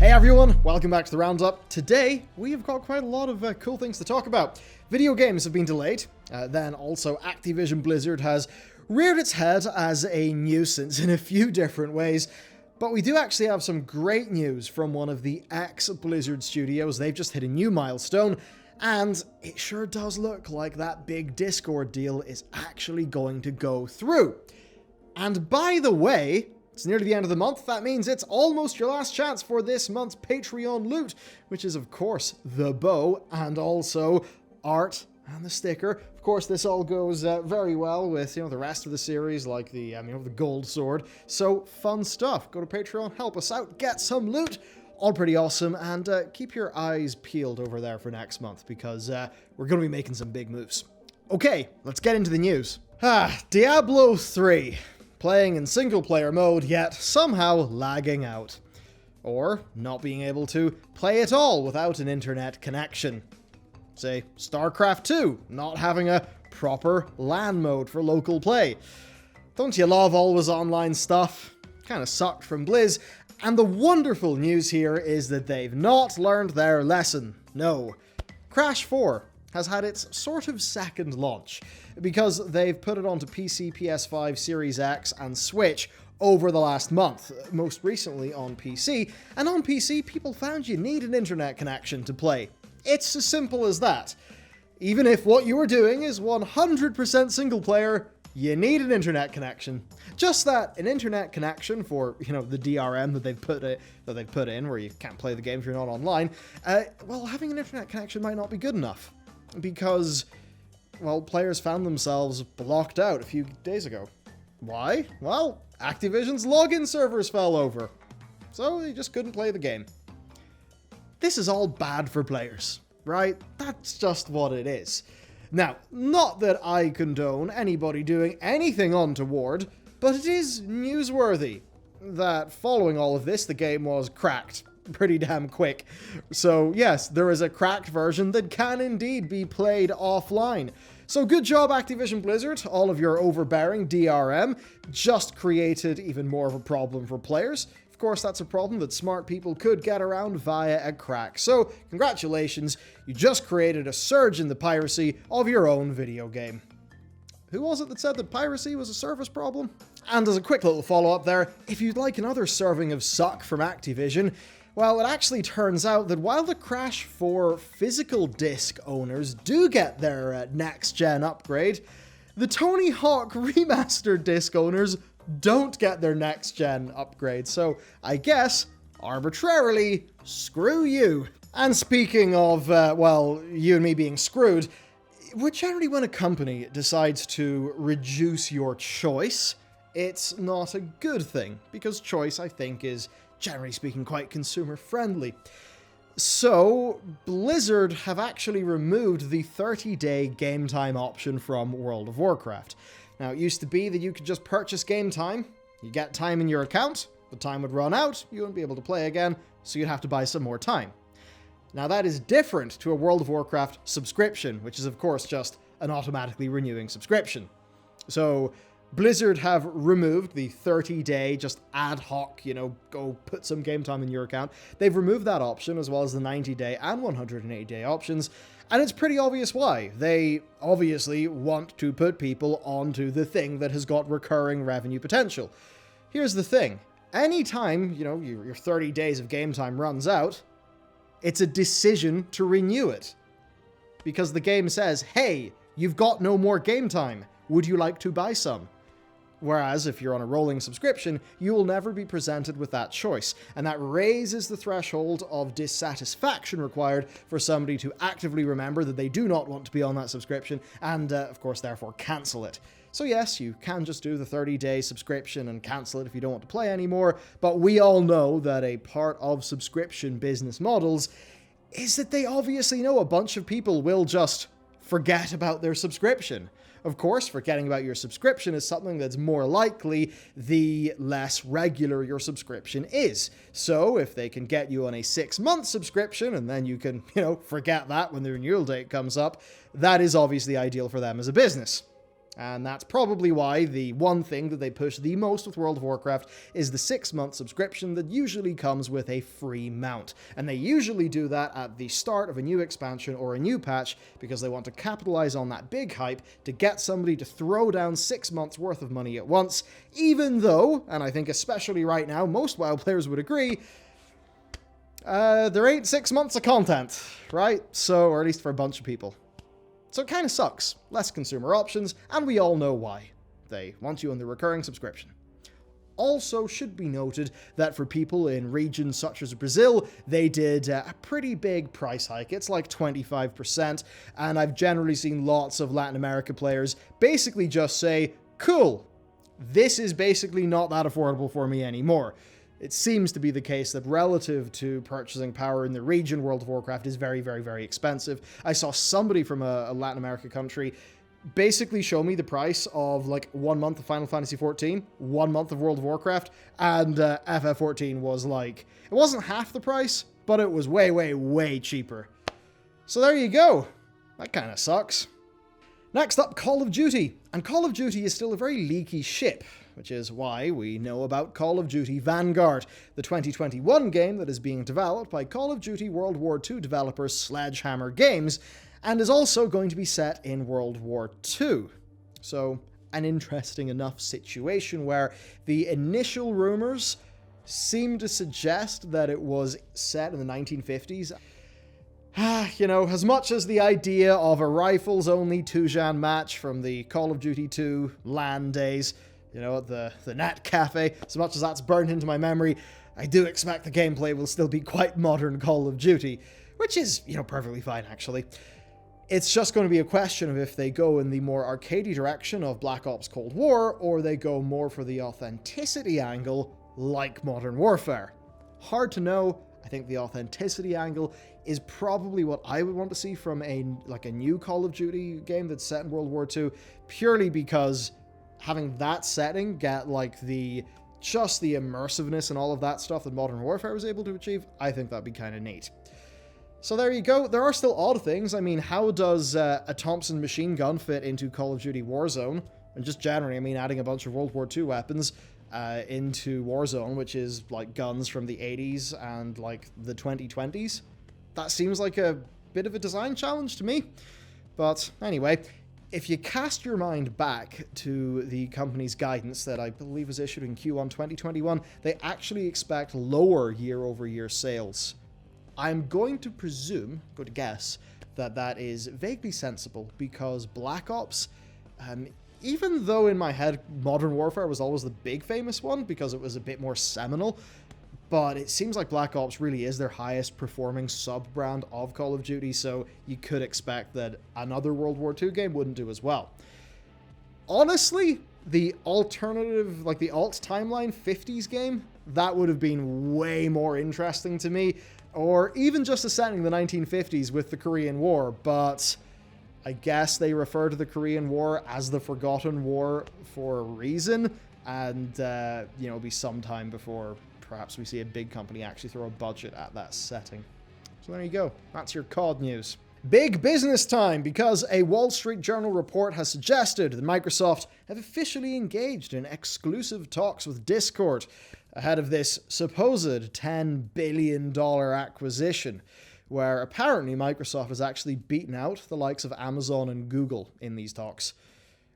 Hey everyone, welcome back to the Roundup. Today, we've got quite a lot of cool things to talk about. Video games have been delayed, then also Activision-Blizzard has reared its head as a nuisance in a few different ways, but we do actually have some great news from one of the ex-Blizzard studios. They've just hit a new milestone, and it sure does look like that big Discord deal is actually going to go through. And by the way, it's nearly the end of the month. That means it's almost your last chance for this month's Patreon loot, which is, of course, the bow and also art and the sticker. Of course, this all goes very well with, the rest of the series, like the gold sword. So, fun stuff. Go to Patreon, help us out, get some loot. All pretty awesome, and keep your eyes peeled over there for next month, because we're going to be making some big moves. Okay, let's get into the news. Diablo 3. Playing in single-player mode, yet somehow lagging out. Or not being able to play at all without an internet connection. Say, StarCraft 2, not having a proper LAN mode for local play. Don't you love always online stuff? Kinda sucked from Blizz. And the wonderful news here is that they've not learned their lesson. No. Crash 4 has had its sort of second launch, because they've put it onto PC, PS5, Series X, and Switch over the last month, most recently on PC, and on PC people found you need an internet connection to play. It's as simple as that. Even if what you are doing is 100% single player, you need an internet connection. Just that, an internet connection for, the DRM that they've put in, where you can't play the game if you're not online, well, having an internet connection might not be good enough. Because, well, players found themselves blocked out a few days ago. Why? Well, Activision's login servers fell over. So they just couldn't play the game. This is all bad for players, right? That's just what it is. Now, not that I condone anybody doing anything untoward, but it is newsworthy that following all of this, the game was cracked pretty damn quick. So yes, there is a cracked version that can indeed be played offline. So good job, Activision-Blizzard. All of your overbearing DRM just created even more of a problem for players. Of course, that's a problem that smart people could get around via a crack. So congratulations, you just created a surge in the piracy of your own video game. Who was it that said that piracy was a service problem? And as a quick little follow-up there, if you'd like another serving of suck from Activision, well, it actually turns out that while the Crash 4 physical disc owners do get their next-gen upgrade, the Tony Hawk Remastered disc owners don't get their next-gen upgrade. So, I guess, arbitrarily, screw you. And speaking of, you and me being screwed, generally when a company decides to reduce your choice, it's not a good thing, because choice, I think, is generally speaking, quite consumer-friendly. So, Blizzard have actually removed the 30-day game time option from World of Warcraft. Now, it used to be that you could just purchase game time, you get time in your account, the time would run out, you wouldn't be able to play again, so you'd have to buy some more time. Now, that is different to a World of Warcraft subscription, which is, of course, just an automatically renewing subscription. So, Blizzard have removed the 30-day, just ad hoc, go put some game time in your account. They've removed that option, as well as the 90-day and 180-day options, and it's pretty obvious why. They obviously want to put people onto the thing that has got recurring revenue potential. Here's the thing. Anytime, your 30 days of game time runs out, it's a decision to renew it. Because the game says, hey, you've got no more game time. Would you like to buy some? Whereas, if you're on a rolling subscription, you will never be presented with that choice, and that raises the threshold of dissatisfaction required for somebody to actively remember that they do not want to be on that subscription, and, of course, therefore cancel it. So yes, you can just do the 30-day subscription and cancel it if you don't want to play anymore, but we all know that a part of subscription business models is that they obviously know a bunch of people will just forget about their subscription. Of course, forgetting about your subscription is something that's more likely the less regular your subscription is. So if they can get you on a 6-month subscription and then you can, forget that when the renewal date comes up, that is obviously ideal for them as a business. And that's probably why the one thing that they push the most with World of Warcraft is the 6-month subscription that usually comes with a free mount. And they usually do that at the start of a new expansion or a new patch because they want to capitalize on that big hype to get somebody to throw down 6 months worth of money at once, even though, and I think especially right now, most WoW players would agree, there ain't 6 months of content, right? So, or at least for a bunch of people. So it kind of sucks. Less consumer options, and we all know why. They want you on the recurring subscription. Also should be noted that for people in regions such as Brazil, they did a pretty big price hike. It's like 25%, and I've generally seen lots of Latin America players basically just say, cool, this is basically not that affordable for me anymore. It seems to be the case that relative to purchasing power in the region, World of Warcraft is very, very, very expensive. I saw somebody from a Latin America country basically show me the price of like 1 month of Final Fantasy XIV, 1 month of World of Warcraft, and FF14 was like, it wasn't half the price, but it was way, way, way cheaper. So there you go. That kind of sucks. Next up, Call of Duty. And Call of Duty is still a very leaky ship, which is why we know about Call of Duty Vanguard, the 2021 game that is being developed by Call of Duty World War II developers Sledgehammer Games, and is also going to be set in World War II. So, an interesting enough situation where the initial rumors seem to suggest that it was set in the 1950s. You know, as much as the idea of a rifles-only Tujan match from the Call of Duty 2 LAN days, you know, at the Nat Cafe, as much as that's burned into my memory, I do expect the gameplay will still be quite modern Call of Duty, which is, you know, perfectly fine, actually. It's just going to be a question of if they go in the more arcadey direction of Black Ops Cold War, or they go more for the authenticity angle, like Modern Warfare. Hard to know. I think the authenticity angle is probably what I would want to see from a new Call of Duty game that's set in World War II, purely because having that setting get like just the immersiveness and all of that stuff that Modern Warfare was able to achieve, I think that'd be kind of neat. So there you go. There are still odd things. I mean, how does a Thompson machine gun fit into Call of Duty Warzone? And just generally, I mean, adding a bunch of World War II weapons into Warzone, which is like guns from the 80s and like the 2020s. That seems like a bit of a design challenge to me. But anyway, if you cast your mind back to the company's guidance that I believe was issued in Q1 2021, they actually expect lower year-over-year sales. I'm going to guess that that is vaguely sensible because Black Ops, even though in my head Modern Warfare was always the big famous one because it was a bit more seminal, but it seems like Black Ops really is their highest performing sub-brand of Call of Duty, so you could expect that another World War II game wouldn't do as well. Honestly, the alternative, like the alt timeline 50s game, that would have been way more interesting to me, or even just a setting in the 1950s with the Korean War, but I guess they refer to the Korean War as the Forgotten War for a reason, and, it'll be some time before perhaps we see a big company actually throw a budget at that setting. So there you go. That's your COD news. Big business time, because a Wall Street Journal report has suggested that Microsoft have officially engaged in exclusive talks with Discord ahead of this supposed $10 billion acquisition, where apparently Microsoft has actually beaten out the likes of Amazon and Google in these talks.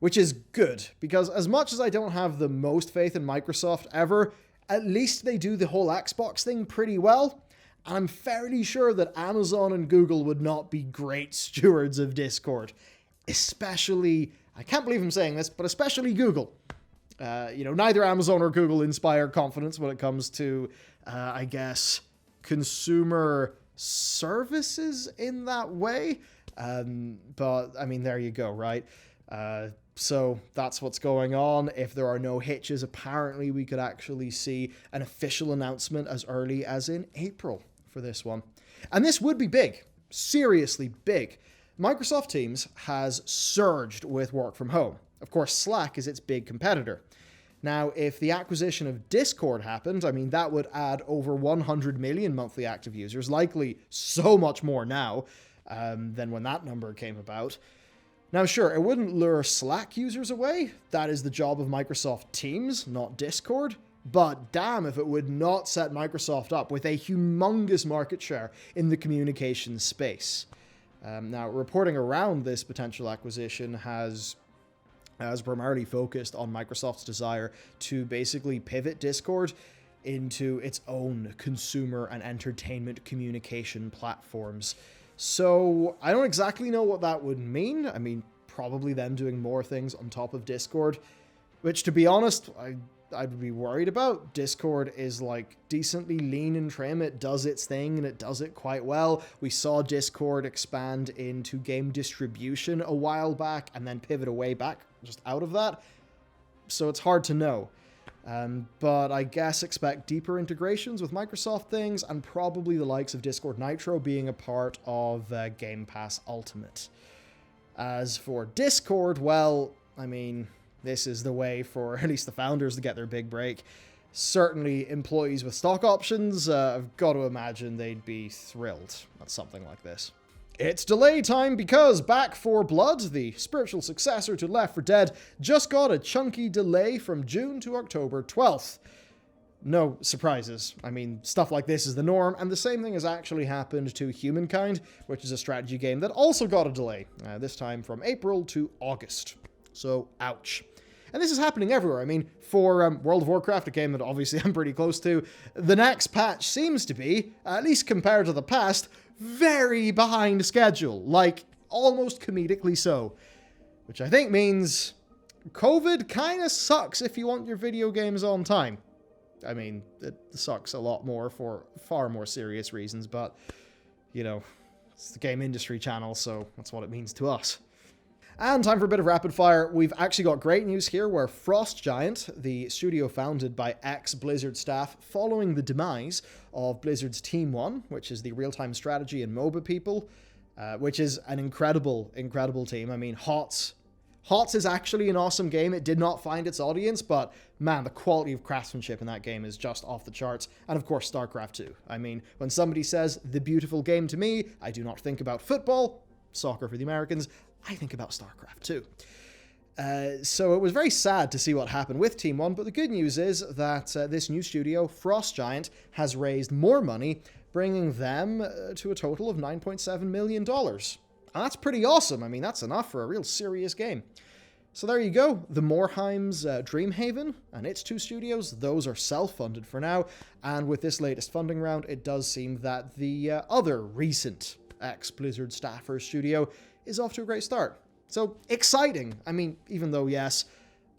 Which is good, because as much as I don't have the most faith in Microsoft ever, at least they do the whole Xbox thing pretty well. And I'm fairly sure that Amazon and Google would not be great stewards of Discord. Especially, I can't believe I'm saying this, but especially Google. Neither Amazon or Google inspire confidence when it comes to, consumer services in that way. But, I mean, there you go, right? So that's what's going on. If there are no hitches, apparently we could actually see an official announcement as early as in April for this one. And this would be big. Seriously big. Microsoft Teams has surged with work from home. Of course, Slack is its big competitor. Now, if the acquisition of Discord happened, I mean, that would add over 100 million monthly active users, likely so much more now than when that number came about. Now sure, it wouldn't lure Slack users away. That is the job of Microsoft Teams, not Discord. But damn if it would not set Microsoft up with a humongous market share in the communications space. Now, reporting around this potential acquisition has primarily focused on Microsoft's desire to basically pivot Discord into its own consumer and entertainment communication platforms. So I don't exactly know what that would mean. I mean, probably them doing more things on top of Discord, which, to be honest, I'd be worried about. Discord is like decently lean and trim. It does its thing and it does it quite well. We saw Discord expand into game distribution a while back and then pivot away back just out of that. So it's hard to know. But I guess expect deeper integrations with Microsoft things and probably the likes of Discord Nitro being a part of Game Pass Ultimate. As for Discord, well, I mean, this is the way for at least the founders to get their big break. Certainly employees with stock options, I've got to imagine they'd be thrilled at something like this. It's delay time because Back 4 Blood, the spiritual successor to Left 4 Dead, just got a chunky delay from June to October 12th. No surprises. I mean, stuff like this is the norm, and the same thing has actually happened to Humankind, which is a strategy game that also got a delay, this time from April to August. So, ouch. And this is happening everywhere. I mean, for World of Warcraft, a game that obviously I'm pretty close to, the next patch seems to be, at least compared to the past, very behind schedule. Like, almost comedically so. Which I think means COVID kind of sucks if you want your video games on time. I mean, it sucks a lot more for far more serious reasons, but, you know, it's the game industry channel, so that's what it means to us. And time for a bit of rapid fire. We've actually got great news here where Frost Giant, the studio founded by ex-Blizzard staff following the demise of Blizzard's Team 1, which is the real-time strategy and MOBA people, which is an incredible, incredible team. I mean, HOTS is actually an awesome game. It did not find its audience, but man, the quality of craftsmanship in that game is just off the charts. And of course, StarCraft 2. I mean, when somebody says the beautiful game to me, I do not think about football, soccer for the Americans, I think about StarCraft 2. So it was very sad to see what happened with Team 1, but the good news is that this new studio, Frost Giant, has raised more money, bringing them to a total of $9.7 million. And that's pretty awesome. I mean, that's enough for a real serious game. So there you go. The Moorheim's Dreamhaven and its two studios, those are self-funded for now. And with this latest funding round, it does seem that the other recent ex-Blizzard staffer studio is off to a great start. So, exciting. I mean, even though, yes,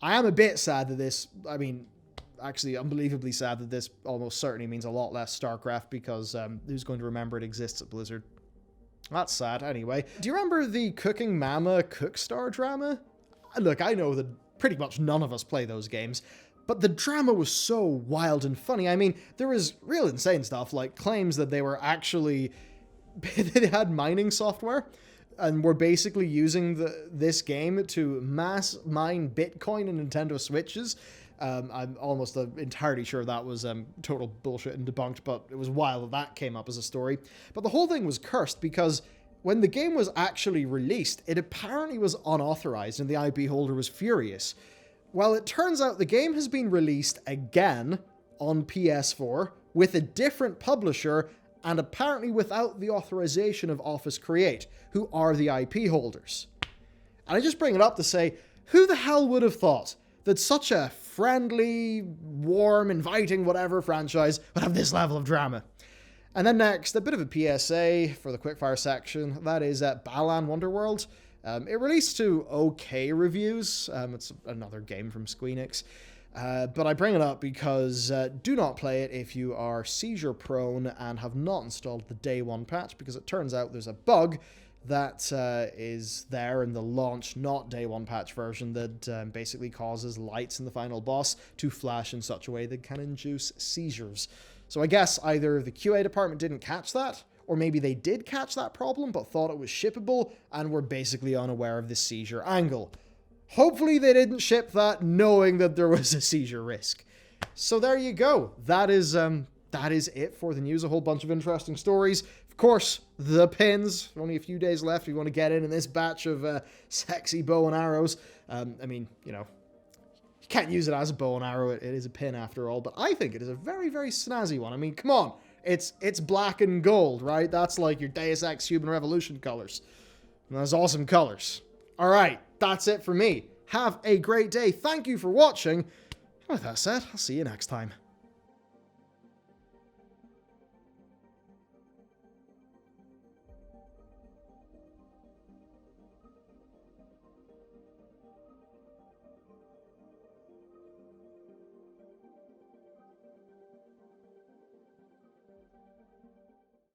I am a bit sad that this, I mean, actually unbelievably sad that this almost certainly means a lot less StarCraft because who's going to remember it exists at Blizzard? That's sad. Anyway, do you remember the Cooking Mama Cookstar drama? Look, I know that pretty much none of us play those games, but the drama was so wild and funny. I mean, there was real insane stuff, like claims that they were actually, they had mining software, and we're basically using this game to mass mine Bitcoin and Nintendo Switches. I'm almost entirely sure that was total bullshit and debunked, but it was wild that came up as a story. But the whole thing was cursed because when the game was actually released, it apparently was unauthorized and the IP holder was furious. Well, it turns out the game has been released again on PS4 with a different publisher and apparently without the authorization of Office Create, who are the IP holders. And I just bring it up to say, who the hell would have thought that such a friendly, warm, inviting, whatever franchise would have this level of drama? And then next, a bit of a PSA for the quickfire section. That is Balan Wonderworld. It released to okay reviews. It's another game from Squeenix. But I bring it up because do not play it if you are seizure prone and have not installed the day one patch, because it turns out there's a bug that is there in the launch, not day one patch version that basically causes lights in the final boss to flash in such a way that can induce seizures. So I guess either the QA department didn't catch that, or maybe they did catch that problem but thought it was shippable and were basically unaware of the seizure angle. Hopefully they didn't ship that knowing that there was a seizure risk. So there you go. That is that is it for the news. A whole bunch of interesting stories. Of course, the pins. Only a few days left if you want to get in this batch of sexy bow and arrows. I mean, you know, you can't use it as a bow and arrow. It is a pin after all. But I think it is a very, very snazzy one. I mean, come on. It's black and gold, right? That's like your Deus Ex Human Revolution colors. And those awesome colors. All right, that's it for me. Have a great day. Thank you for watching. With that said, I'll see you next time.